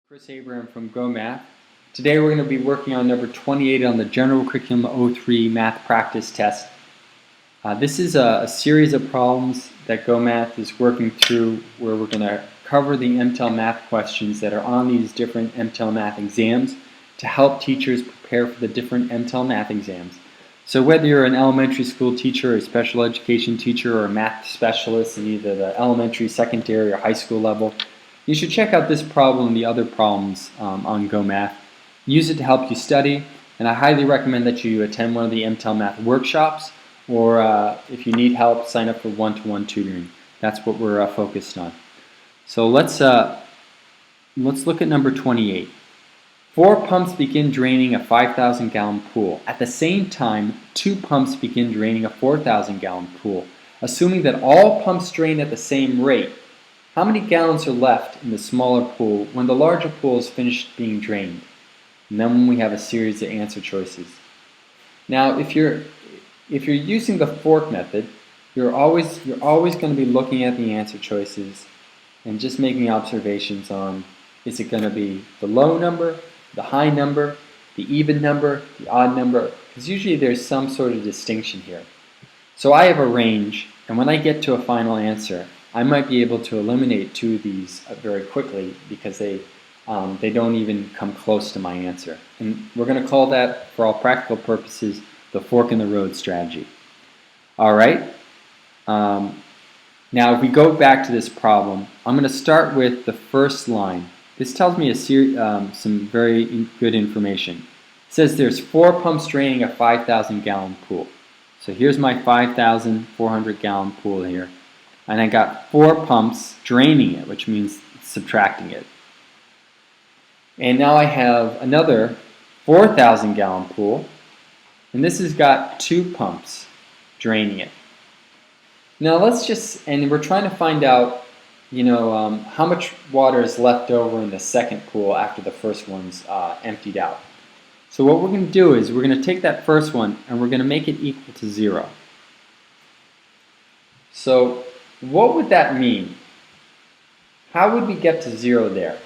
Chris Abraham from Go Math. Today we're going to be working on number 28 on the General Curriculum 03 Math Practice Test. This is a series of problems that Go Math is working through where we're going to cover the MTEL math questions that are on these different MTEL math exams to help teachers prepare for the different MTEL math exams. So whether you're an elementary school teacher, a special education teacher, or a math specialist in either the elementary, secondary, or high school level, you should check out this problem and the other problems on Go Math. Use it to help you study, and I highly recommend that you attend one of the MTEL math workshops, or if you need help, sign up for one-to-one tutoring. That's what we're focused on. So let's look at number 28. 4 pumps begin draining a 5,000-gallon pool. At the same time, 2 pumps begin draining a 4,000-gallon pool. Assuming that all pumps drain at the same rate, how many gallons are left in the smaller pool when the larger pool is finished being drained? And then we have a series of answer choices. Now, if you're using the fork method, you're always going to be looking at the answer choices and just making observations on, is it going to be the low number, the high number, the even number, the odd number? Because usually there's some sort of distinction here. So I have a range, and when I get to a final answer, I might be able to eliminate 2 of these very quickly because they don't even come close to my answer. And we're going to call that, for all practical purposes, the fork in the road strategy. All right. Now, if we go back to this problem, I'm going to start with the first line. This tells me some very good information. It says there's 4 pumps draining a 5,000-gallon pool. So here's my 5,400-gallon pool here. And I got 4 pumps draining it, which means subtracting it. And now I have another 4,000-gallon pool, and this has got 2 pumps draining it. Now and we're trying to find out, how much water is left over in the second pool after the first one's emptied out. So what we're going to do is we're going to take that first one and we're going to make it equal to 0. So what would that mean? How would we get to 0 there?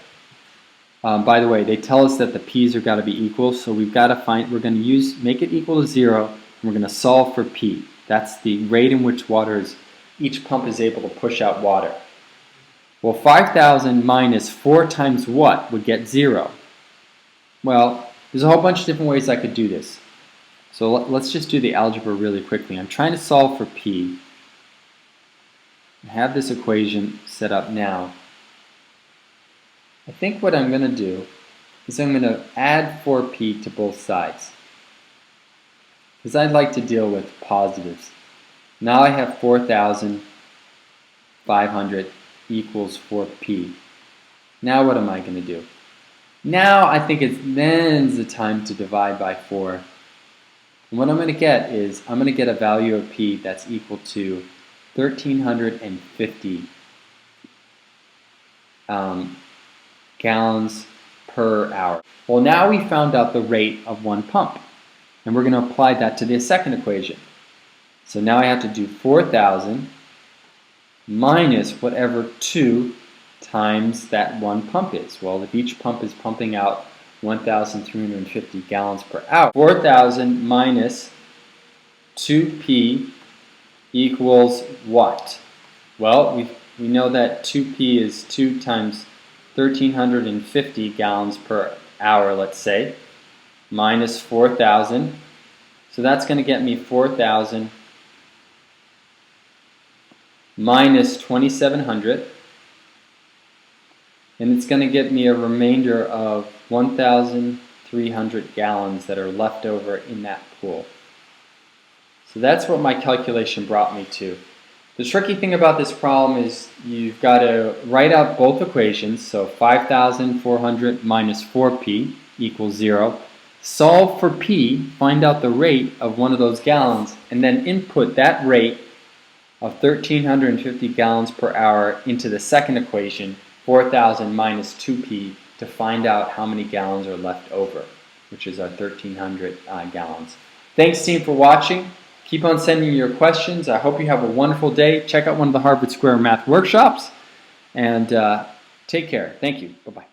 By the way, they tell us that the p's have got to be equal, so we're going to make it equal to 0, and we're going to solve for p. That's the rate in which each pump is able to push out water. Well, 5,000 minus 4 times what would get 0? Well, there's a whole bunch of different ways I could do this. So let's just do the algebra really quickly. I'm trying to solve for p. I have this equation set up now. I think what I'm going to do is I'm going to add 4p to both sides, because I'd like to deal with positives. Now I have 4,500 equals 4p. Now what am I going to do? Now I think then's the time to divide by 4. And what I'm going to get is I'm going to get a value of p that's equal to 1,350 gallons per hour. Well, now we found out the rate of 1 pump, and we're going to apply that to the second equation. So now I have to do 4,000 minus whatever 2 times that 1 pump is. Well, if each pump is pumping out 1,350 gallons per hour, 4,000 minus 2p equals what? Well, we know that 2p is 2 times 1,350 gallons per hour, let's say, minus 4,000. So that's going to get me 4,000 minus 2,700. And it's going to get me a remainder of 1,300 gallons that are left over in that pool. So that's what my calculation brought me to. The tricky thing about this problem is you've got to write out both equations. So 5,400 minus 4p equals 0. Solve for p, find out the rate of one of those gallons, and then input that rate of 1,350 gallons per hour into the second equation, 4,000 minus 2p, to find out how many gallons are left over, which is our 1,300 gallons. Thanks, team, for watching. Keep on sending your questions. I hope you have a wonderful day. Check out one of the Harvard Square Math workshops, and take care. Thank you. Bye-bye.